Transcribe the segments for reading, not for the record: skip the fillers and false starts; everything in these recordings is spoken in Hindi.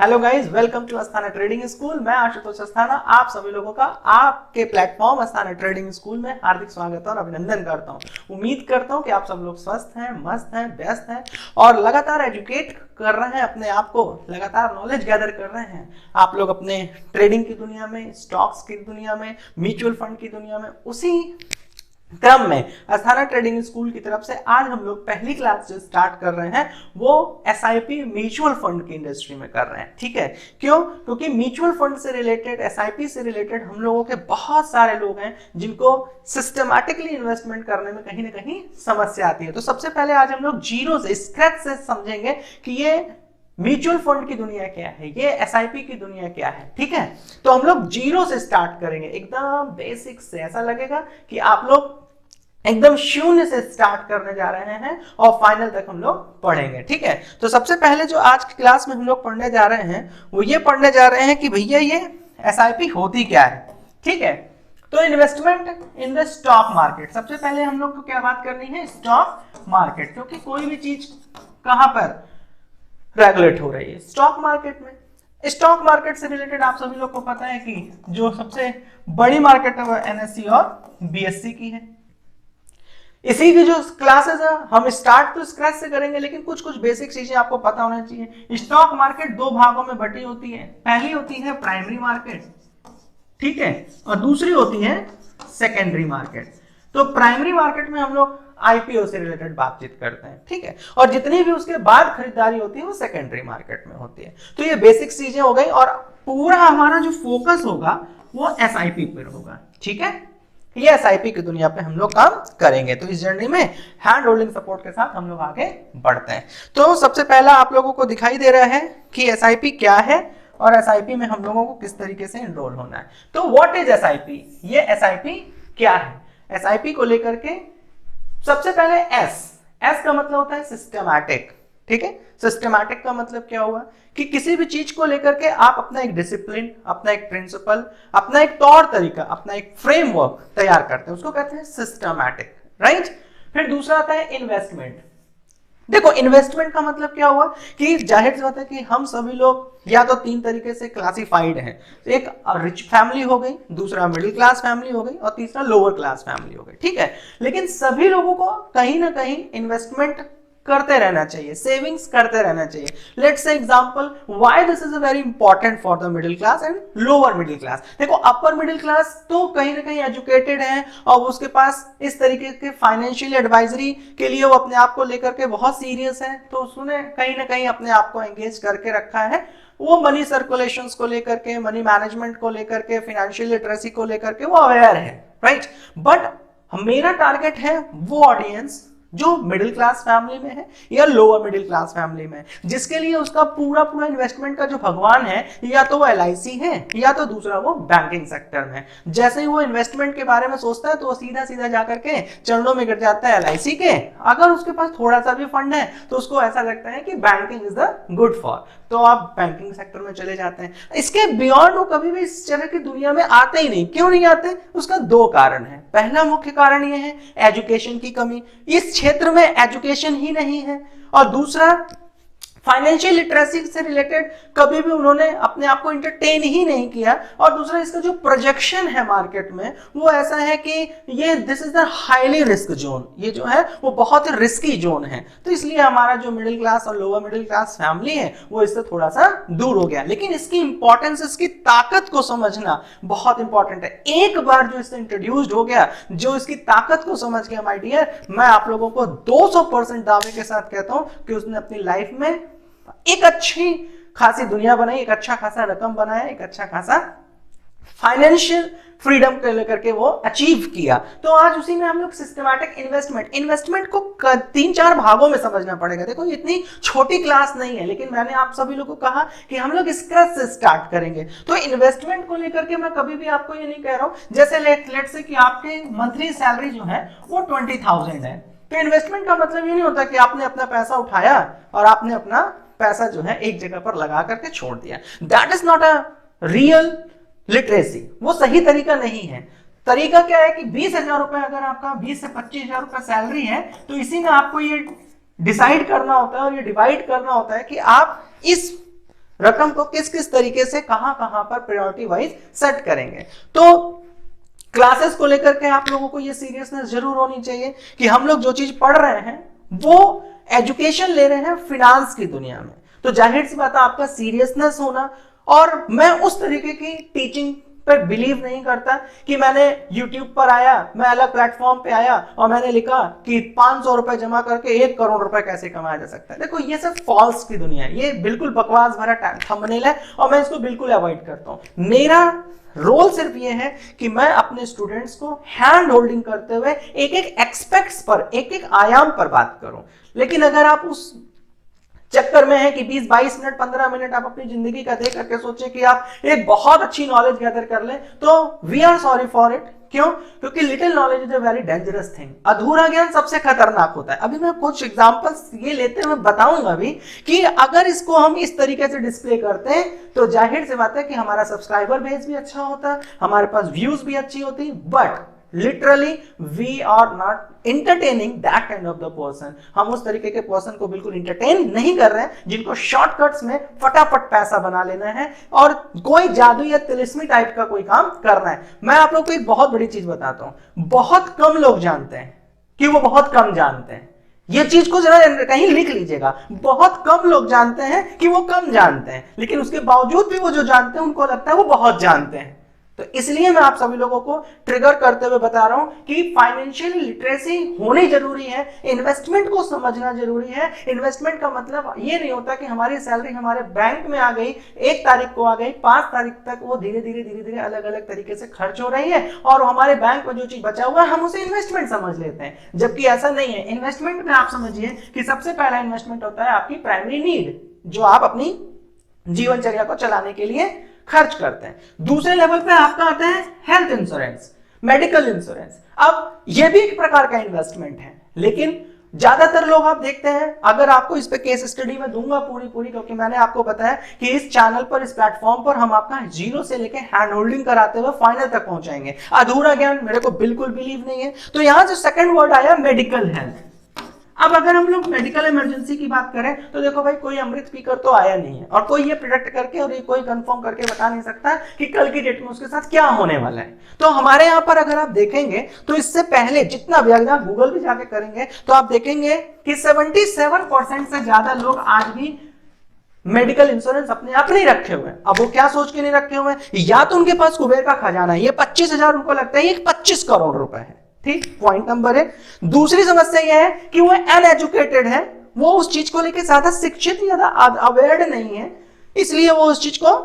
Hello guys, welcome to Asthana trading school. मैं आशुतोष अस्थाना आप सभी लोगों का आपके प्लेटफॉर्म अस्थाना ट्रेडिंग स्कूल में हार्दिक स्वागत और अभिनंदन करता हूं। उम्मीद करता हूं कि आप सब लोग स्वस्थ हैं, मस्त हैं, व्यस्त हैं और लगातार एजुकेट कर रहे हैं अपने आप को, लगातार नॉलेज गैदर कर रहे हैं आप लोग अपने ट्रेडिंग की दुनिया में, स्टॉक्स की दुनिया में, म्यूचुअल फंड की दुनिया में। उसी क्रम में अस्थाना ट्रेडिंग स्कूल की तरफ से आज हम लोग पहली क्लास जो स्टार्ट कर रहे हैं वो एसआईपी म्यूचुअल फंड की इंडस्ट्री में कर रहे हैं। ठीक है, क्यों? क्योंकि म्यूचुअल फंड से रिलेटेड, एसआईपी से रिलेटेड हम लोगों के बहुत सारे लोग हैं जिनको सिस्टमैटिकली इन्वेस्टमेंट करने में कहीं ना कहीं समस्या आती है। तो सबसे पहले आज हम लोग जीरो से, स्क्रैच से समझेंगे कि ये म्यूचुअल फंड की दुनिया क्या है, ये एसआईपी की दुनिया क्या है। ठीक है, तो हम लोग जीरो से स्टार्ट करेंगे, एकदम बेसिक से। ऐसा लगेगा कि आप लोग एकदम शून्य से स्टार्ट करने जा रहे हैं और फाइनल तक हम लोग पढ़ेंगे। ठीक है, तो सबसे पहले जो आज की क्लास में हम लोग पढ़ने जा रहे हैं वो ये पढ़ने जा रहे हैं कि भैया ये एसआईपी होती क्या है। ठीक है, तो investment in the stock market. सबसे पहले हम लोग को क्या बात करनी है? स्टॉक मार्केट, क्योंकि कोई भी चीज कहां पर रेगुलेट हो रही है? स्टॉक मार्केट में। स्टॉक मार्केट से रिलेटेड आप सभी लोग को पता है कि जो सबसे बड़ी मार्केट है वो एनएससी और बीएससी की है। इसी की जो क्लासेस है हम स्टार्ट तो स्क्रैच से करेंगे, लेकिन कुछ कुछ बेसिक चीजें आपको पता होना चाहिए। स्टॉक मार्केट दो भागों में बटी होती है। पहली होती है प्राइमरी मार्केट, ठीक है, और दूसरी होती है सेकेंडरी मार्केट। तो प्राइमरी मार्केट में हम लोग आईपीओ से रिलेटेड बातचीत करते हैं, ठीक है, और जितनी भी उसके बाद खरीदारी होती है वो सेकेंडरी मार्केट में होती है। तो ये बेसिक चीजें हो गई और पूरा हमारा जो फोकस होगा वो एसआईपी पर होगा। ठीक है, ये एसआईपी की दुनिया पे हम लोग काम करेंगे। तो इस जर्नी में हैंड होल्डिंग सपोर्ट के साथ हम लोग आगे बढ़ते हैं। तो सबसे पहला आप लोगों को दिखाई दे रहा है कि एसआईपी क्या है और एसआईपी में हम लोगों को किस तरीके से एनरोल होना है। तो व्हाट इज एसआईपी? ये एसआईपी क्या है? एसआईपी को लेकर के सबसे पहले एस का मतलब होता है सिस्टमैटिक। ठीक है, सिस्टमैटिक का मतलब क्या हुआ कि किसी भी चीज को लेकर के आप अपना एक डिसिप्लिन, अपना एक प्रिंसिपल, अपना एक तौर तरीका, अपना एक फ्रेमवर्क तैयार करते हैं, उसको कहते हैं सिस्टमैटिक, राइट। फिर दूसरा आता है इन्वेस्टमेंट। देखो, इन्वेस्टमेंट का मतलब क्या हुआ कि जाहिर सी बात है कि हम सभी लोग या तो तीन तरीके से क्लासिफाइड हैं। एक रिच फैमिली हो गई, दूसरा मिडिल क्लास फैमिली हो गई और तीसरा लोअर क्लास फैमिली हो गई। ठीक है, लेकिन सभी लोगों को कहीं ना कहीं इन्वेस्टमेंट करते रहना चाहिए, सेविंग्स करते रहना चाहिए। Let's say example why this is a very important for the middle class and lower middle class. देखो, अपर मिडिल क्लास तो कहीं ना कहीं एजुकेटेड है और उसके पास इस तरीके के फाइनेंशियल एडवाइजरी के लिए वो अपने आप को लेकर के बहुत सीरियस है, तो उसने कहीं ना कहीं अपने आप को एंगेज करके रखा है। वो मनी सर्कुलेशंस को लेकर के, मनी मैनेजमेंट को लेकर के, फाइनेंशियल लिटरेसी को लेकर के वो अवेयर है, राइट। बट मेरा टारगेट है वो ऑडियंस जो मिडिल क्लास फैमिली में है या लोअर मिडिल क्लास फैमिली में, जिसके लिए उसका पूरा पूरा इन्वेस्टमेंट का जो भगवान है या तो वो एलआईसी है या तो दूसरा वो बैंकिंग सेक्टर में। जैसे ही वो इन्वेस्टमेंट के बारे में सोचता है तो वो सीधा सीधा जाकर के चरणों में गिर जाता है एलआईसी के। अगर उसके पास थोड़ा सा भी फंड है तो उसको ऐसा लगता है कि banking is the good for, तो आप बैंकिंग सेक्टर में चले जाते हैं। इसके बियॉन्ड वो कभी भी इस तरह की दुनिया में आते ही नहीं। क्यों नहीं आते? उसका दो कारण है। पहला मुख्य कारण ये है एजुकेशन की कमी, इस क्षेत्र में एजुकेशन ही नहीं है, और दूसरा फाइनेंशियल लिटरेसी से रिलेटेड कभी भी उन्होंने अपने आप को एंटरटेन ही नहीं किया, और दूसरा इसका जो प्रोजेक्शन है मार्केट में वो ऐसा है कि ये this is the highly risk zone, ये जो है वो बहुत ही रिस्की जोन है। तो इसलिए हमारा जो मिडिल क्लास और लोअर मिडिल क्लास फैमिली है वो इससे थोड़ा सा दूर हो गया। लेकिन इसकी इंपॉर्टेंस, इसकी ताकत को समझना बहुत इंपॉर्टेंट है। एक बार जो इससे इंट्रोड्यूस्ड हो गया, जो इसकी ताकत को समझ गया, माय डियर, मैं आप लोगों को 200% दावे के साथ कहता हूं कि उसने अपनी लाइफ में एक अच्छी खासी दुनिया बनाई, एक अच्छा खासा रकम बनाया, एक अच्छा खासा फाइनेंशियल फ्रीडम को लेकर के वो अचीव किया। तो आज उसी में हम लोग सिस्टमैटिक इन्वेस्टमेंट को तीन चार भागों में समझना पड़ेगा। देखो, इतनी छोटी क्लास नहीं है, लेकिन मैंने आप सभी लोगों को कहा कि हम लोग स्क्रैच से स्टार्ट करेंगे। तो इन्वेस्टमेंट को लेकर के मैं कभी भी आपको ये नहीं कह रहा हूं, जैसे लेट से कि आपके मंथली सैलरी जो है वो 20,000 है, तो इन्वेस्टमेंट का मतलब ये नहीं होता कि आपने अपना पैसा उठाया और आपने अपना पैसा जो है एक जगह पर लगा करके छोड़ दिया। That is not a real literacy, वो सही तरीका नहीं है। तरीका क्या है कि 20,000 रुपए अगर आपका 20 से 25,000 रुपए सैलरी है तो इसी में आपको ये डिसाइड करना होता है और ये डिवाइड करना होता है कि आप इस रकम को किस किस तरीके से कहां कहां पर प्रायोरिटी वाइज सेट करेंगे। तो क्लासेस को लेकर के आप लोगों को ये सीरियसनेस जरूर होनी चाहिए कि हम लोग जो चीज पढ़ रहे हैं वो एजुकेशन ले रहे हैं फिनांस की दुनिया में, तो जाहिर सी बात है आपका सीरियसनेस होना। और मैं उस तरीके की टीचिंग पर बिलीव नहीं करता कि मैंने YouTube पर आया, मैं अलग प्लेटफॉर्म पे आया और मैंने लिखा कि 500 रुपए जमा करके 1 करोड़ रुपए कैसे कमाया जा सकता है। देखो ये सब फॉल्स की दुनिया है, ये बिल्कुल बकवास भरा थंबनेल है और मैं इसको बिल्कुल अवॉइड करता हूं। मेरा रोल सिर्फ ये है कि मैं अपने स्टूडेंट्स को हैंड होल्डिंग करते हुए एक एक एक्सपेक्ट्स पर, एक एक आयाम पर बात करूं। लेकिन अगर आप उस चक्कर में है कि 20-22 मिनट 15 मिनट आप अपनी जिंदगी का दे करके सोचे कि आप एक बहुत अच्छी नॉलेज गैदर कर लें, तो we are sorry for it. क्यों? क्योंकि little knowledge is a very dangerous thing. अधूरा ज्ञान सबसे खतरनाक होता है। अभी मैं कुछ एग्जांपल्स ये लेते हुए बताऊंगा भी कि अगर इसको हम इस तरीके से डिस्प्ले करते हैं तो जाहिर सी बात है कि हमारा सब्सक्राइबर बेस भी अच्छा होता है, हमारे पास व्यूज भी अच्छी होती, but literally we are not entertaining that kind of the person. हम उस तरीके के पर्सन को बिल्कुल एंटरटेन नहीं कर रहे हैं जिनको शॉर्टकट्स में फटाफट पैसा बना लेना है और कोई जादू या तिलिस्मी टाइप का कोई काम करना है। मैं आप लोग को एक बहुत बड़ी चीज बताता हूं, बहुत कम लोग जानते हैं कि वो बहुत कम जानते हैं। ये चीज को जरा कहीं लिख लीजिएगा, बहुत कम लोग जानते हैं कि वो कम जानते हैं, लेकिन उसके बावजूद भी वो जो जानते हैं उनको लगता है वो बहुत जानते हैं। तो इसलिए मैं आप सभी लोगों को ट्रिगर करते हुए बता रहा हूं कि फाइनेंशियल लिटरेसी होनी जरूरी है, इन्वेस्टमेंट को समझना जरूरी है। इन्वेस्टमेंट का मतलब ये नहीं होता कि हमारी सैलरी हमारे बैंक में आ गई, 1 तारीख को आ गई, 5 तारीख तक वो धीरे धीरे अलग अलग तरीके से खर्च हो रही है और हमारे बैंक में जो चीज बचा हुआ है हम उसे इन्वेस्टमेंट समझ लेते हैं, जबकि ऐसा नहीं है। इन्वेस्टमेंट में आप समझिए कि सबसे पहला इन्वेस्टमेंट होता है आपकी प्राइमरी नीड, जो आप अपनी जीवनचर्या को चलाने के लिए खर्च करते हैं। दूसरे लेवल पे आपका आता है हेल्थ इंश्योरेंस, मेडिकल इंश्योरेंस। अब यह भी एक प्रकार का इन्वेस्टमेंट है, लेकिन ज्यादातर लोग आप देखते हैं, अगर आपको इस पे केस स्टडी में दूंगा पूरी, क्योंकि मैंने आपको बताया कि इस चैनल पर, इस प्लेटफॉर्म पर हम आपका जीरो से लेके हैंड होल्डिंग कराते हुए फाइनल तक पहुंचाएंगे। अधूरा ज्ञान मेरे को बिल्कुल बिलीव नहीं है। तो यहां जो सेकंड वर्ड आया मेडिकल हेल्थ। अब अगर हम लोग मेडिकल इमरजेंसी की बात करें तो देखो भाई, कोई अमृत पीकर तो आया नहीं है और कोई ये प्रिडिक्ट करके और ये कोई कंफर्म करके बता नहीं सकता कि कल की डेट में उसके साथ क्या होने वाला है। तो हमारे यहाँ पर अगर आप देखेंगे तो इससे पहले जितना भी, अगर आप गूगल भी जाके करेंगे तो आप देखेंगे कि 77% से ज्यादा लोग आज भी मेडिकल इंश्योरेंस अपने नहीं रखे हुए हैं। अब वो क्या सोच के नहीं रखे हुए हैं, या तो उनके पास कुबेर का खजाना है, ये 25,000 उनको लगता है ये 25 करोड़ रुपए है। ठीक, पॉइंट नंबर 1। दूसरी समस्या यह है कि वो अनएजुकेटेड है, वो उस चीज को लेकर ज्यादा शिक्षित या अवेयर्ड नहीं है, इसलिए वो उस चीज को।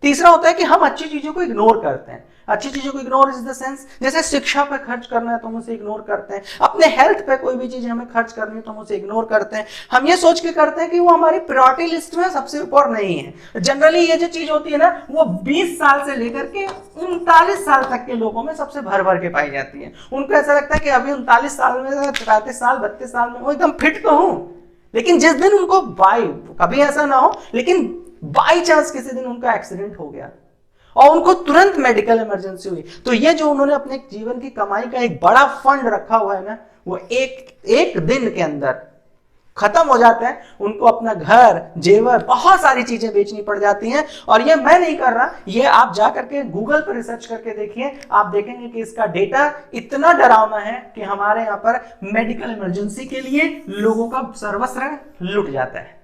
तीसरा होता है कि हम अच्छी चीजों को इग्नोर करते हैं। अच्छी चीजों को इग्नोर इज द सेंस, जैसे शिक्षा पे खर्च करना है तो हम उसे इग्नोर करते हैं, अपने हेल्थ पे कोई भी चीज हमें खर्च करनी है तो हम उसे इग्नोर करते हैं। हम ये सोच के करते हैं कि वो हमारी प्रायोरिटी लिस्ट में सबसे ऊपर नहीं है। जनरली ये जो चीज होती है ना, वो 20 साल से लेकर के 39 साल तक के लोगों में सबसे भर भर के पाई जाती है। उनको ऐसा लगता है कि अभी 39 साल में, 33 साल 32 साल में वो एकदम फिट तो हूं, लेकिन जिस दिन उनको कभी ऐसा ना हो, लेकिन बाई चांस किसी दिन उनका एक्सीडेंट हो गया और उनको तुरंत मेडिकल इमरजेंसी हुई, तो ये जो उन्होंने अपने जीवन की कमाई का एक बड़ा फंड रखा हुआ है ना, वो एक दिन के अंदर खत्म हो जाता है। उनको अपना घर, जेवर, बहुत सारी चीजें बेचनी पड़ जाती हैं। और ये मैं नहीं कर रहा, ये आप जा करके गूगल पर रिसर्च करके देखिए, आप देखेंगे कि इसका डेटा इतना डरावना है कि हमारे यहाँ पर मेडिकल इमरजेंसी के लिए लोगों का सर्वस्व लुट जाता है।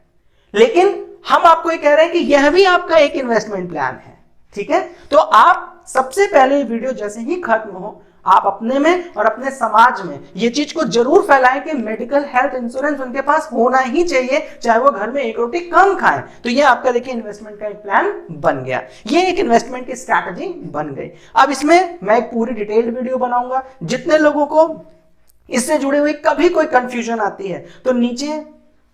लेकिन हम आपको ये कह रहे हैं कि यह भी आपका एक इन्वेस्टमेंट प्लान है। ठीक है, तो आप सबसे पहले ये वीडियो जैसे ही खत्म हो, आप अपने में और अपने समाज में ये चीज को जरूर फैलाएं कि मेडिकल हेल्थ इंश्योरेंस उनके पास होना ही चाहिए, चाहे वो घर में 1 रोटी कम खाएं। तो ये आपका देखिए इन्वेस्टमेंट का एक प्लान बन गया, ये एक इन्वेस्टमेंट की स्ट्रैटेजी बन गई। अब इसमें मैं एक पूरी डिटेल्ड वीडियो बनाऊंगा। जितने लोगों को इससे जुड़े हुए कभी कोई कंफ्यूजन आती है तो नीचे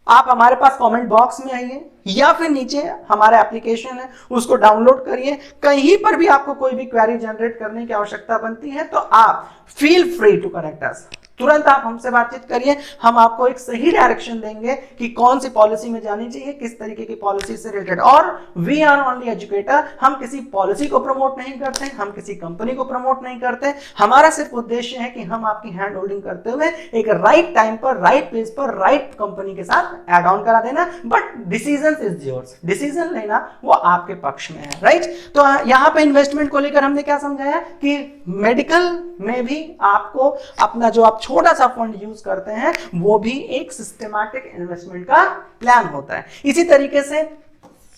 आप हमारे पास कमेंट बॉक्स में आइए या फिर नीचे हमारा एप्लीकेशन है उसको डाउनलोड करिए। कहीं पर भी आपको कोई भी क्वेरी जनरेट करने की आवश्यकता बनती है तो आप feel free to connect us. तुरंत आप हमसे बातचीत करिए, हम आपको एक सही डायरेक्शन देंगे कि कौन सी पॉलिसी में जानी चाहिए, किस तरीके की पॉलिसी से रिलेटेड। और वी आर ओनली एजुकेटर, हम किसी पॉलिसी को प्रमोट नहीं करते, हम किसी कंपनी को प्रमोट नहीं करते। हमारा सिर्फ उद्देश्य है कि हम आपकी हैंड होल्डिंग करते हुए एक राइट टाइम पर, राइट प्लेस पर, राइट कंपनी के साथ एड ऑन करा देना, but decision is yours, decision लेना वो आपके पक्ष में है, राइट। तो यहाँ पे इन्वेस्टमेंट को लेकर हमने क्या समझाया कि मेडिकल में भी आपको अपना जो आप छोटा सा फंड यूज करते हैं वो भी एक सिस्टमैटिक इन्वेस्टमेंट का प्लान होता है। इसी तरीके से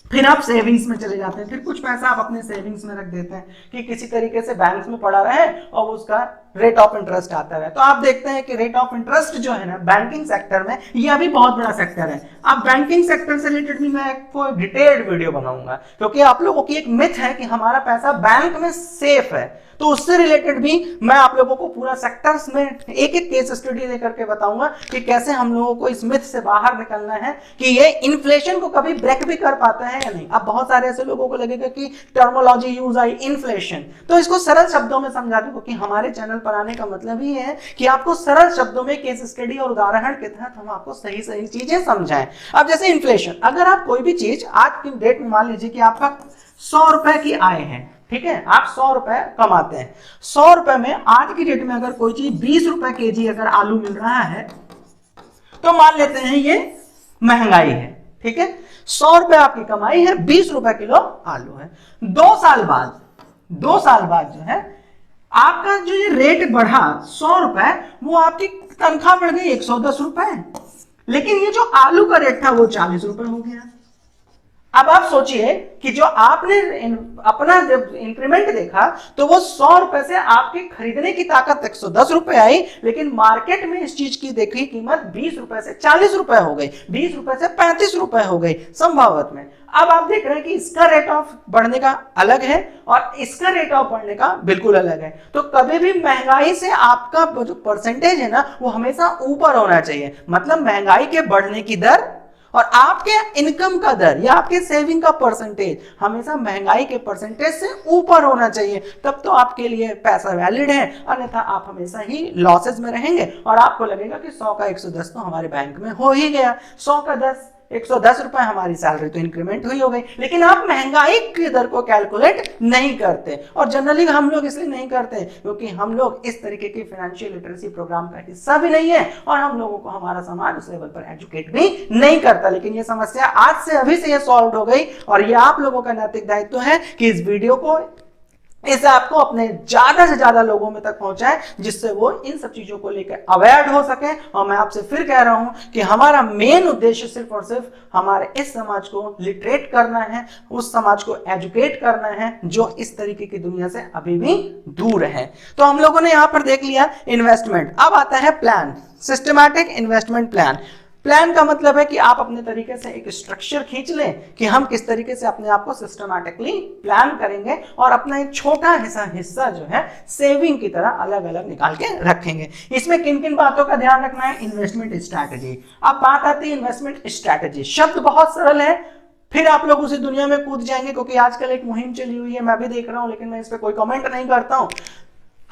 फिर आप सेविंग्स में चले जाते हैं, फिर कुछ पैसा आप अपने सेविंग्स में रख देते हैं कि किसी तरीके से बैंक में पड़ा रहे और उसका रेट ऑफ इंटरेस्ट आता है। तो आप देखते हैं कि रेट ऑफ इंटरेस्ट जो है ना बैंकिंग सेक्टर में, ये अभी बहुत बड़ा सेक्टर है। अब बैंकिंग सेक्टर से रिलेटेड भी मैं आपको डिटेल्ड वीडियो बनाऊंगा, क्योंकि आप लोगों की एक मिथ है कि हमारा पैसा बैंक में सेफ है। तो उससे रिलेटेड भी मैं आप लोगों को पूरा सेक्टर्स में एक एक केस स्टडी लेकर के बताऊंगा कि कैसे हम लोगों को इस मिथ से बाहर निकलना है कि ये इन्फ्लेशन को कभी ब्रेक भी कर पाता है या नहीं। अब बहुत सारे ऐसे लोगों को लगेगा कि टर्मोलॉजी यूज आई इन्फ्लेशन, तो इसको सरल शब्दों में समझा दूं, क्योंकि हमारे चैनल पर आने का मतलब ही है कि आपको सरल शब्दों में केस स्टडी और उदाहरण के तहत हम आपको सही सही चीजें समझाएं। अब जैसे इन्फ्लेशन, अगर आप कोई भी चीज आज की डेट में मान लीजिए कि आपका 100 रुपए की आय है, ठीक है, आप 100 रुपए कमाते हैं, 100 रुपए में आज की डेट में अगर कोई चीज 20 रुपए केजी अगर आलू मिल रहा है तो मान लेते हैं ये महंगाई है, ठीक है। 100 रुपए आपकी कमाई है, 20 रुपए किलो आलू है। 2 साल बाद जो है आपका जो ये रेट बढ़ा 100 रुपए, वो आपकी तनख्वाह बढ़ गई 110 रुपए, लेकिन ये जो आलू का रेट था वो 40 रुपए हो गया। अब आप सोचिए कि जो आपने अपना जब इंक्रीमेंट देखा तो वो 100 रुपए से आपकी खरीदने की ताकत 110 रुपए आई, लेकिन मार्केट में इस चीज की देखी कीमत 20 रुपए से 40 रुपए हो गई, 20 रुपए से 35 रुपए हो गई संभावत में। अब आप देख रहे हैं कि इसका रेट ऑफ बढ़ने का अलग है और इसका रेट ऑफ बढ़ने का बिल्कुल अलग है। तो कभी भी महंगाई से आपका जो परसेंटेज है ना वो हमेशा ऊपर होना चाहिए, मतलब महंगाई के बढ़ने की दर और आपके इनकम का दर या आपके सेविंग का परसेंटेज हमेशा महंगाई के परसेंटेज से ऊपर होना चाहिए, तब तो आपके लिए पैसा वैलिड है। अन्यथा आप हमेशा ही लॉसेस में रहेंगे और आपको लगेगा कि 100 का 110 तो हमारे बैंक में हो ही गया, 100 का 10 110 रुपए हमारी सैलरी तो इंक्रीमेंट हुई हो गई, लेकिन आप महंगाई की दर को कैलकुलेट नहीं करते। और जनरली हम लोग इसलिए नहीं करते क्योंकि हम लोग इस तरीके की फाइनेंशियल लिटरेसी प्रोग्राम का हिस्सा भी नहीं है और हम लोगों को हमारा समाज उस लेवल पर एजुकेट भी नहीं करता। लेकिन ये समस्या आज से अभी से ये सॉल्व हो गई और ये आप लोगों का नैतिक दायित्व है कि इस वीडियो को इसे आपको अपने ज्यादा से ज्यादा लोगों में तक पहुंचाए, जिससे वो इन सब चीजों को लेकर अवेयर हो सके। और मैं आपसे फिर कह रहा हूं कि हमारा मेन उद्देश्य सिर्फ और सिर्फ हमारे इस समाज को लिटरेट करना है, उस समाज को एजुकेट करना है जो इस तरीके की दुनिया से अभी भी दूर है। तो हम लोगों ने यहां पर देख लिया इन्वेस्टमेंट। अब आता है plan, systematic investment plan. Plan का मतलब है कि आप अपने तरीके से एक स्ट्रक्चर खींच लें कि हम किस तरीके से अपने आप को सिस्टमैटिकली प्लान करेंगे और अपना एक छोटा हिस्सा जो है सेविंग की तरह अलग अलग निकाल के रखेंगे। इसमें किन किन बातों का ध्यान रखना है? Investment strategy. अब बात आती है इन्वेस्टमेंट स्ट्रैटेजी। शब्द बहुत सरल है, फिर आप लोग उसी दुनिया में कूद जाएंगे क्योंकि आजकल एक मुहिम चली हुई है, मैं भी देख रहा हूं, लेकिन मैं इस पर कोई कमेंट नहीं करता हूं।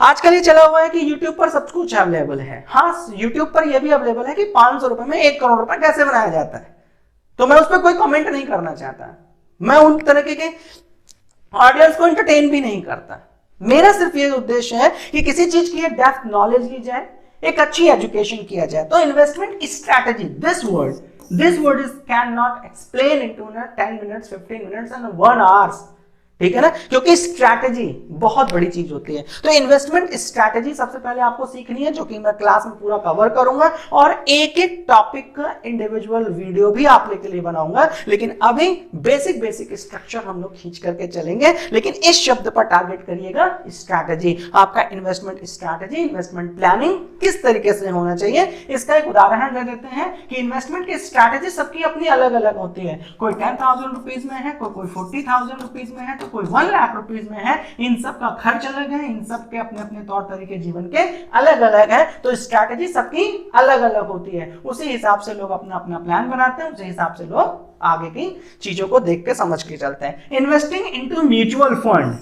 आजकल ये चला हुआ है कि YouTube पर सब कुछ अवेलेबल है। हाँ, YouTube पर यह भी अवेलेबल है कि 500 रुपए में 1 करोड़ रुपए कैसे बनाया जाता है, तो मैं उस पर कोई कमेंट नहीं करना चाहता। मैं उन तरीके के ऑडियंस को एंटरटेन भी नहीं करता। मेरा सिर्फ ये उद्देश्य है कि किसी चीज की डेप्थ नॉलेज ली जाए, एक अच्छी एजुकेशन किया जाए। तो investment strategy, this word is can not explain into 10 minutes, 15 minutes and 1 hours, ठीक है ना, क्योंकि स्ट्रैटेजी बहुत बड़ी चीज होती है। तो इन्वेस्टमेंट स्ट्रैटेजी सबसे पहले आपको सीखनी है, जो कि मैं क्लास में पूरा कवर करूंगा और एक एक टॉपिक का इंडिविजुअल वीडियो भी आप लोग के लिए बनाऊंगा। लेकिन अभी बेसिक स्ट्रक्चर हम लोग खींच करके चलेंगे। लेकिन इस शब्द पर टारगेट करिएगा, स्ट्रैटेजी। आपका इन्वेस्टमेंट स्ट्रैटेजी, इन्वेस्टमेंट प्लानिंग किस तरीके से होना चाहिए, इसका एक उदाहरण दे देते हैं कि इन्वेस्टमेंट की स्ट्रैटेजी सबकी अपनी अलग अलग होती है। कोई 10,000 रुपीज में है, कोई 40,000 रुपीज में है, तो कोई 1 लाख रुपीज में है। इन सब का खर्च अलग है, इन सब के अपने अपने तौर तरीके जीवन के अलग अलग है। तो स्ट्रैटेजी सबकी अलग अलग होती है। उसी हिसाब से लोग अपना अपना प्लान बनाते हैं, उसी हिसाब से लोग आगे की चीजों को देख के समझ के चलते हैं। Investing into mutual fund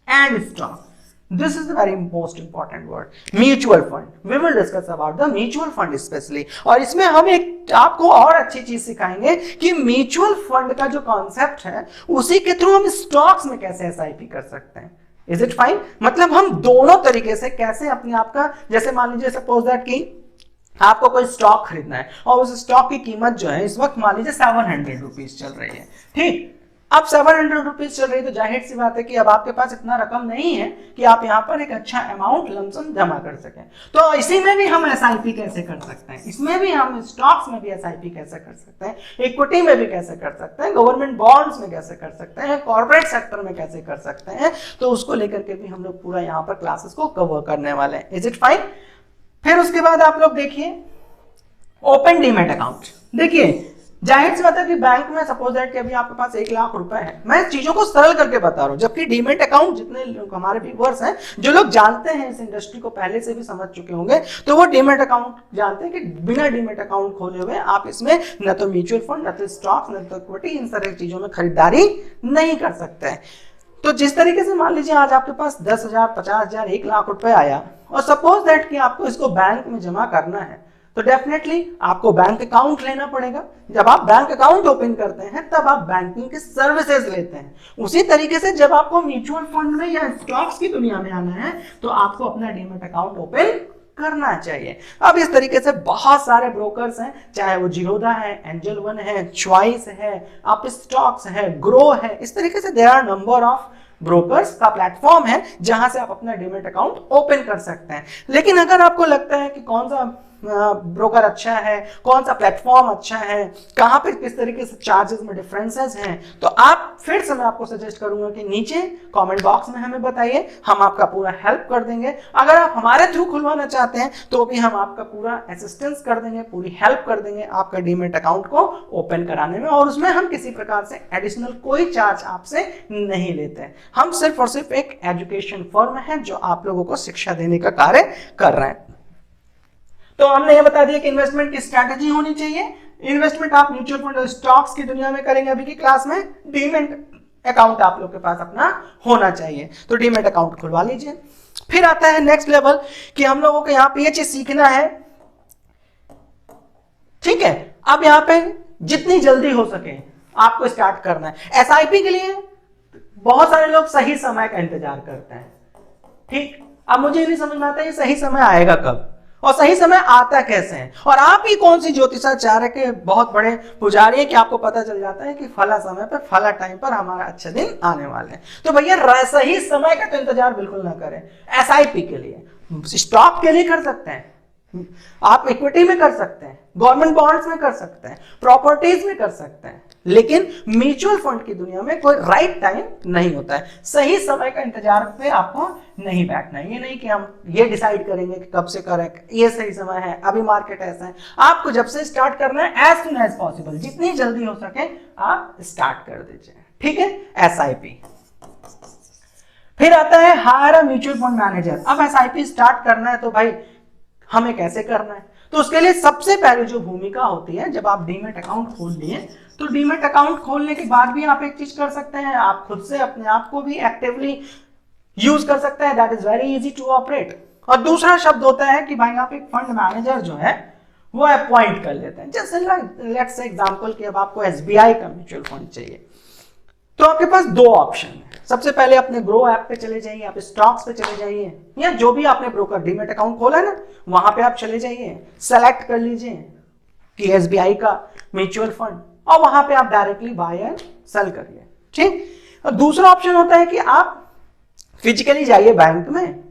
and stock. This is the very most important word, mutual fund. We will discuss about the mutual fund especially. और इसमें हम एक आपको और अच्छी चीज सिखाएंगे कि म्यूचुअल फंड का जो कॉन्सेप्ट है उसी के थ्रू हम स्टॉक्स में कैसे एसआईपी कर सकते हैं. Is it fine? मतलब हम दोनों तरीके से कैसे अपने आप का, जैसे मान लीजिए सपोज दैट कि आपको कोई स्टॉक खरीदना है और उस स्टॉक की कीमत जो है इस वक्त मान लीजिए 700 रुपीज चल रही है. ठीक, अब 700 रुपीज चल रही है तो जाहिर सी बात है कि अब आपके पास इतना रकम नहीं है कि आप यहाँ पर एक अच्छा अमाउंट लमसम जमा कर सकें. तो इसी में भी हम एसआईपी कैसे कर सकते हैं, इसमें भी हम स्टॉक्स में भी एसआईपी कैसे कर सकते हैं, इक्विटी में भी कैसे कर सकते हैं, गवर्नमेंट बॉन्ड्स में कैसे कर सकते हैं, कॉर्पोरेट सेक्टर में कैसे कर सकते हैं, तो उसको लेकर के भी हम लोग पूरा यहाँ पर क्लासेस को कवर करने वाले हैं. Is it fine? फिर उसके बाद आप लोग देखिए ओपन डीमैट अकाउंट. देखिए जाहिर सी बात है कि बैंक में सपोज दैट कि अभी आपके पास 1 लाख रुपए है, मैं चीजों को सरल करके बता रहा हूं, जबकि डीमैट अकाउंट जितने लोग हमारे व्यूअर्स हैं जो लोग जानते हैं इस इंडस्ट्री को पहले से भी समझ चुके होंगे तो वो डीमैट अकाउंट जानते हैं कि बिना डीमैट अकाउंट खोले हुए आप इसमें न तो म्यूचुअल फंड, न तो स्टॉक्स, न तो इक्विटी, इन सारी चीजों में खरीदारी नहीं कर सकते हैं. तो जिस तरीके से मान लीजिए आज आपके पास 10,000, 50,000, 1 लाख रुपए आया और सपोज दैट कि आपको इसको बैंक में जमा करना है तो डेफिनेटली आपको बैंक अकाउंट लेना पड़ेगा. जब आप बैंक अकाउंट ओपन करते हैं तब आप बैंकिंग की सर्विसेज लेते हैं. उसी तरीके से जब आपको म्यूचुअल फंड में या स्टॉक्स की दुनिया में आना है तो आपको अपना डीमैट अकाउंट ओपन करना चाहिए. अब इस तरीके से बहुत सारे ब्रोकर्स हैं, चाहे वो जीरोधा है, एंजल वन है, चॉइस है, आप स्टॉक्स है, ग्रो है, इस तरीके से there are number of brokers का प्लेटफॉर्म है जहां से आप अपना डीमैट अकाउंट ओपन कर सकते हैं. लेकिन अगर आपको लगता है कि कौन सा ब्रोकर अच्छा है, कौन सा प्लेटफॉर्म अच्छा है, कहां पे किस तरीके से चार्जेस में डिफरेंसेस हैं, तो आप फिर से मैं आपको सजेस्ट करूंगा कि नीचे कमेंट बॉक्स में हमें बताइए, हम आपका पूरा हेल्प कर देंगे. अगर आप हमारे थ्रू खुलवाना चाहते हैं तो भी हम आपका पूरा असिस्टेंस कर देंगे, पूरी हेल्प कर देंगे आपका डीमैट अकाउंट को ओपन कराने में. और उसमें हम किसी प्रकार से एडिशनल कोई चार्ज आपसे नहीं लेते. हम सिर्फ और सिर्फ एक एजुकेशन फर्म है जो आप लोगों को शिक्षा देने का कार्य कर रहे हैं. तो हमने ये बता दिया कि इन्वेस्टमेंट की स्ट्रैटेजी होनी चाहिए. इन्वेस्टमेंट आप म्यूचुअल फंड और स्टॉक्स की दुनिया में करेंगे अभी की क्लास में. डीमैट अकाउंट आप लोग के पास अपना होना चाहिए, तो डीमैट अकाउंट खुलवा लीजिए. फिर आता है नेक्स्ट लेवल कि हम लोगों को यहाँ पे ये चीज सीखना है. ठीक है, अब यहाँ पे जितनी जल्दी हो सके आपको स्टार्ट करना है. एसआईपी के लिए बहुत सारे लोग सही समय का इंतजार करते हैं. ठीक, अब मुझे नहीं समझ में आता ये सही समय आएगा कब और सही समय आता कैसे है. और आप ही कौन सी ज्योतिषाचार्य के बहुत बड़े पुजारी है कि आपको पता चल जाता है कि फला समय पर फला टाइम पर हमारा अच्छे दिन आने वाले हैं. तो भैया सही समय का तो इंतजार बिल्कुल ना करें. एसआईपी के लिए, स्टॉक के लिए कर सकते हैं, आप इक्विटी में कर सकते हैं, गवर्नमेंट बॉन्ड्स में कर सकते हैं, प्रॉपर्टीज में कर सकते हैं, लेकिन म्यूचुअल फंड की दुनिया में कोई राइट टाइम नहीं होता है. सही समय का इंतजार पे आपको नहीं बैठना है. ये नहीं कि हम ये डिसाइड करेंगे कि कब से करें, ये सही समय है, अभी मार्केट ऐसा है. आपको जब से स्टार्ट करना है एज सुन एज पॉसिबल, जितनी जल्दी हो सके आप स्टार्ट कर दीजिए. ठीक है, एसआईपी. फिर आता है higher a mutual fund manager. अब एसआईपी स्टार्ट करना है तो भाई हमें कैसे करना है, तो उसके लिए सबसे पहले जो भूमिका होती है, जब आप डीमैट अकाउंट खोल लिए तो डीमैट अकाउंट खोलने के बाद भी आप एक चीज कर सकते हैं, आप खुद से अपने आप को भी एक्टिवली यूज कर सकते हैं. That is very easy to operate. और दूसरा शब्द होता है कि भाई आप एक फंड मैनेजर जो है वो अपॉइंट कर लेते हैं. जैसे लेट्स से एग्जांपल कि अब आपको एसबीआई का म्यूचुअल फंड चाहिए तो आपके पास दो ऑप्शन है. सबसे पहले अपने ग्रो ऐप पे चले जाइए, आप स्टॉक्स पे चले जाइए, या जो भी आपने ब्रोकर डीमैट अकाउंट खोला है ना वहां पे आप चले जाइए, सेलेक्ट कर लीजिए कि एसबीआई का म्यूचुअल फंड, और वहां पे आप डायरेक्टली बाय एंड सेल करिए. ठीक. और दूसरा ऑप्शन होता है कि आप फिजिकली जाइए बैंक में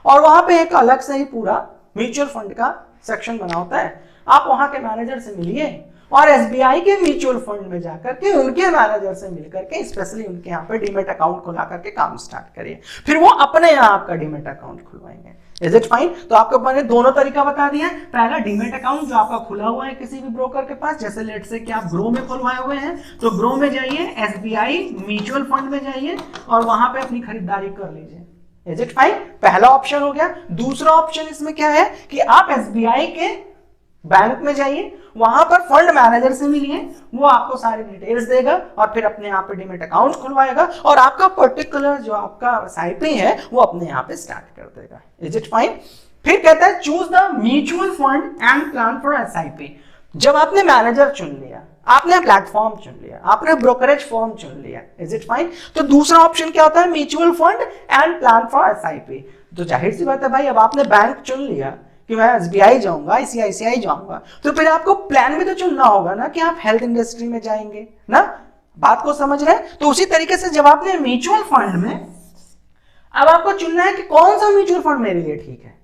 और वहां पे एक अलग से ही पूरा म्यूचुअल फंड का सेक्शन बना होता है. आप वहां के मैनेजर से मिलिए और एसबीआई के म्यूचुअल फंड में जाकर के उनके मैनेजर से मिलकर के स्पेशली उनके यहाँ पे डीमैट अकाउंट खुला करके काम स्टार्ट करिए. फिर वो अपने यहाँ आपका डीमैट अकाउंट खुलवाएंगे. Is it fine? तो आपको मैंने दोनों तरीका बता दिया. पहला डीमैट अकाउंट जो आपका खुला हुआ है किसी भी ब्रोकर के पास, जैसे लेट से कि आप ग्रो में खुलवाए हुए हैं तो ग्रो में जाइए, एसबीआई म्यूचुअल फंड में जाइए और वहां पे अपनी खरीदारी कर लीजिए. Is it fine? पहला ऑप्शन हो गया. दूसरा ऑप्शन इसमें क्या है कि आप एसबीआई के बैंक में जाइए, वहां पर फंड मैनेजर से मिलिए, वो आपको सारी डिटेल्स देगा और फिर अपने यहाँ पे डीमैट अकाउंट खुलवाएगा और आपका पर्टिकुलर जो आपका एसआईपी है वो अपने यहाँ पे स्टार्ट कर देगा। Is it fine? फिर कहता है choose the mutual fund and plan for SIP. जब आपने मैनेजर चुन लिया, आपने प्लेटफॉर्म चुन लिया, आपने ब्रोकरेज फॉर्म चुन लिया, इज इट फाइन? तो दूसरा ऑप्शन क्या होता है? Mutual fund and plan for SIP. तो जाहिर सी बात है भाई, अब आपने बैंक चुन लिया कि मैं एसबीआई जाऊंगा, आईसीआईसीआई जाऊंगा, तो फिर आपको प्लान भी तो चुनना होगा ना कि आप हेल्थ इंडस्ट्री में जाएंगे ना। बात को समझ रहे हैं? तो उसी तरीके से जब आपने म्यूचुअल फंड में, अब आपको चुनना है कि कौन सा म्यूचुअल फंड मेरे लिए ठीक है,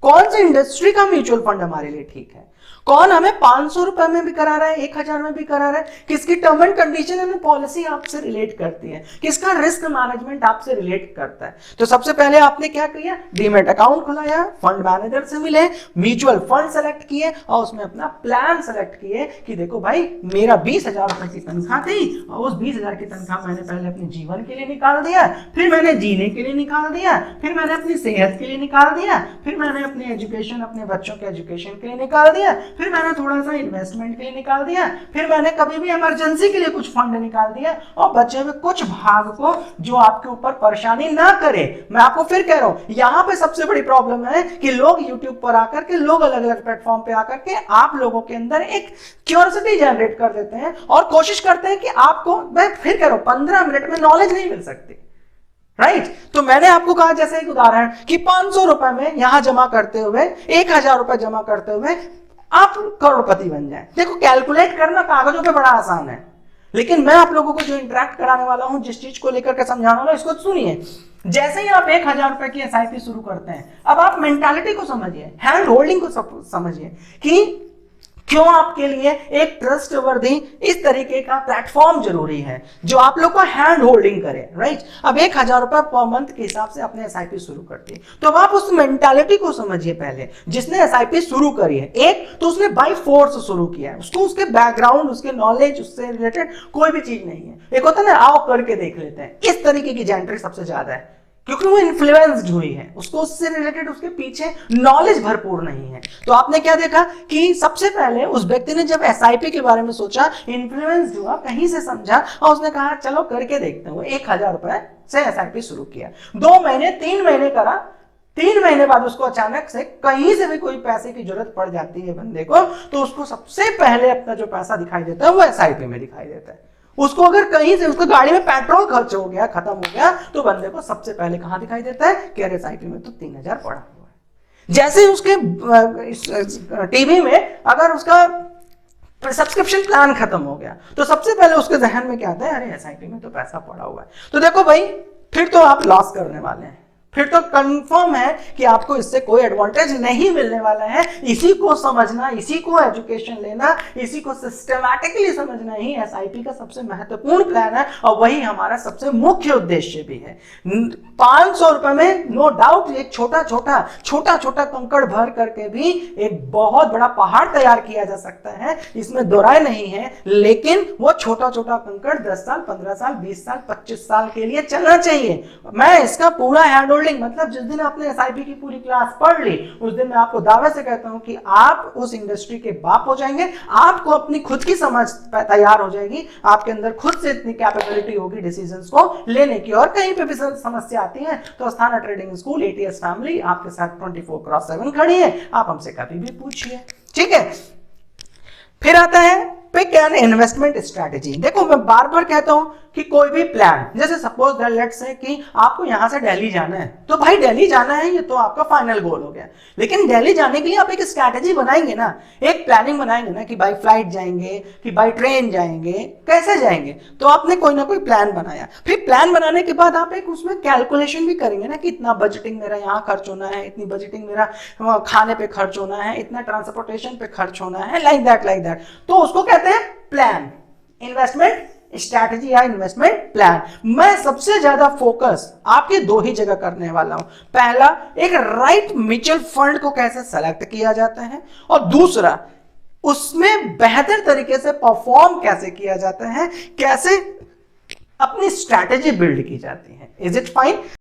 कौन सी इंडस्ट्री का म्यूचुअल फंड हमारे लिए ठीक है, कौन हमें 500 रुपए में भी करा रहा है, 1000 में भी करा रहा है, किसकी term and condition and policy आपसे रिलेट करती है, किसका रिस्क मैनेजमेंट आपसे रिलेट करता है। तो सबसे पहले आपने क्या किया? डीमैट अकाउंट खुलाया, फंड मैनेजर से मिले, म्यूचुअल फंड सेलेक्ट किए और उसमें अपना प्लान सेलेक्ट किए कि देखो भाई, मेरा 20,000 रुपए की तनख्वाह थी और उस 20,000 की तनख्वाह मैंने पहले अपने जीवन के लिए निकाल दिया, फिर मैंने जीने के लिए निकाल दिया, फिर मैंने अपनी सेहत के लिए निकाल दिया, फिर मैंने अपने एजुकेशन, अपने बच्चों के एजुकेशन के लिए निकाल दिया, फिर मैंने थोड़ा सा इन्वेस्टमेंट के लिए निकाल दिया, फिर मैंने कभी भी इमरजेंसी के लिए कुछ फंड निकाल दिया और बचे हुए कुछ भाग को जो आपके ऊपर परेशानी ना करे। मैं आपको फिर कह रहा हूं, यहां पे सबसे बड़ी प्रॉब्लम है कि लोग यूट्यूब पर आकर के, लोग अलग अलग प्लेटफॉर्म पे आकर के आप लोगों के अंदर एक क्यूरियोसिटी जनरेट कर देते हैं और कोशिश करते हैं कि आपको, मैं फिर कह रहा हूं, 15 मिनट में नॉलेज नहीं मिल सकती, राइट? तो मैंने आपको कहा जैसे एक उदाहरण कि 500 रुपए में यहां जमा करते हुए, 1000 रुपए जमा करते हुए आप करोड़पति बन जाए। देखो, कैलकुलेट करना कागजों पे बड़ा आसान है, लेकिन मैं आप लोगों को जो इंटरेक्ट कराने वाला हूं, जिस चीज को लेकर के समझाने वाला हूं, इसको सुनिए। जैसे ही आप 1000 रुपए की एसआईपी शुरू करते हैं, अब आप मेंटालिटी को समझिए, हैंड होल्डिंग को समझिए कि क्यों आपके लिए एक ट्रस्टवर्दी इस तरीके का प्लेटफॉर्म जरूरी है जो आप लोग को हैंड होल्डिंग करे, राइट? अब 1000 रुपए पर मंथ के हिसाब से अपने एसआईपी शुरू करती है, तो अब आप उस मेंटालिटी को समझिए। पहले जिसने एसआईपी शुरू करी है, एक तो उसने बाय फोर्स शुरू किया है, उसको उसके बैकग्राउंड, उसके नॉलेज, उससे रिलेटेड कोई भी चीज नहीं है। एक होता है ना, आओ करके देख लेते हैं, किस तरीके की जेंट्री सबसे ज्यादा है, क्योंकि वो इन्फ्लुएंस्ड हुई है, उसको उससे रिलेटेड उसके पीछे नॉलेज भरपूर नहीं है। तो आपने क्या देखा कि सबसे पहले उस व्यक्ति ने जब एसआईपी के बारे में सोचा, इन्फ्लुएंस्ड हुआ, कहीं से समझा और उसने कहा चलो करके देखते हैं। 1000 रुपए से एसआईपी शुरू किया, 2 महीने 3 महीने करा, 3 महीने बाद उसको अचानक से कहीं से भी कोई पैसे की जरूरत पड़ जाती है बंदे को, तो उसको सबसे पहले अपना जो पैसा दिखाई देता है वो एसआईपी में दिखाई देता है। उसको अगर कहीं से उसको गाड़ी में पेट्रोल खर्च हो गया, खत्म हो गया, तो बंदे को सबसे पहले कहां दिखाई देता है कि अरे एसआईपी में तो 3000 पड़ा हुआ है। जैसे उसके टीवी में अगर उसका सब्सक्रिप्शन प्लान खत्म हो गया, तो सबसे पहले उसके जहन में क्या आता है, अरे एसआईपी में तो पैसा पड़ा हुआ है। तो देखो भाई, फिर तो आप लॉस करने वाले हैं, फिर तो कंफर्म है कि आपको इससे कोई एडवांटेज नहीं मिलने वाला है। इसी को समझना, इसी को एजुकेशन लेना, इसी को सिस्टमैटिकली समझना ही एसआईपी का सबसे महत्वपूर्ण प्लान है और वही हमारा सबसे मुख्य उद्देश्य भी है। 500 रुपए में नो डाउट एक छोटा छोटा कंकड़ भर करके भी एक बहुत बड़ा पहाड़ तैयार किया जा सकता है, इसमें दो राय नहीं है। लेकिन वो छोटा कंकड़ 10 साल, 15 साल, 20 साल, 25 साल के लिए चलना चाहिए। मैं इसका पूरा हैंड होल्डिंग, मतलब जिस दिन आपने एसआईपी की पूरी क्लास पढ़ ली, उस दिन मैं आपको दावे से कहता हूं कि आप उस इंडस्ट्री के बाप हो जाएंगे। आपको अपनी खुद की समझ तैयार हो जाएगी, आपके अंदर खुद से इतनी कैपेबिलिटी होगी डिसीजंस को लेने की। और कहीं पे भी समस्या आती है तो Asthana trading school, ATS family आपके साथ 24/7 खड़ी है, आप हमसे कभी भी पूछिए, ठीक है? फिर आता है पिक एन इन्वेस्टमेंट स्ट्रैटेजी। देखो, मैं बार बार कहता हूं कि कोई भी प्लान, जैसे सपोज दैट लेट्स से कि आपको यहां से दिल्ली जाना है, तो भाई दिल्ली जाना है, ये तो आपका फाइनल गोल हो गया। लेकिन दिल्ली जाने के लिए आप एक स्ट्रैटेजी बनाएंगे ना, एक प्लानिंग बनाएंगे ना कि बाई फ्लाइट जाएंगे कि बाई ट्रेन जाएंगे, कैसे जाएंगे। तो आपने कोई ना कोई प्लान बनाया, फिर प्लान बनाने के बाद आप एक उसमें कैलकुलेशन भी करेंगे ना कि इतना बजटिंग मेरा यहाँ खर्च होना है, इतनी बजटिंग मेरा खाने पे खर्च होना है, इतना ट्रांसपोर्टेशन पे खर्च होना है, लाइक दैट। तो उसको कहते हैं प्लान, इन्वेस्टमेंट स्ट्रैटेजी या इन्वेस्टमेंट प्लान। मैं सबसे ज्यादा फोकस आपके 2 ही जगह करने वाला हूं। पहला, एक राइट म्यूचुअल फंड को कैसे सेलेक्ट किया जाता है, और दूसरा, उसमें बेहतर तरीके से परफॉर्म कैसे किया जाता है, कैसे अपनी स्ट्रैटेजी बिल्ड की जाती है। Is it fine?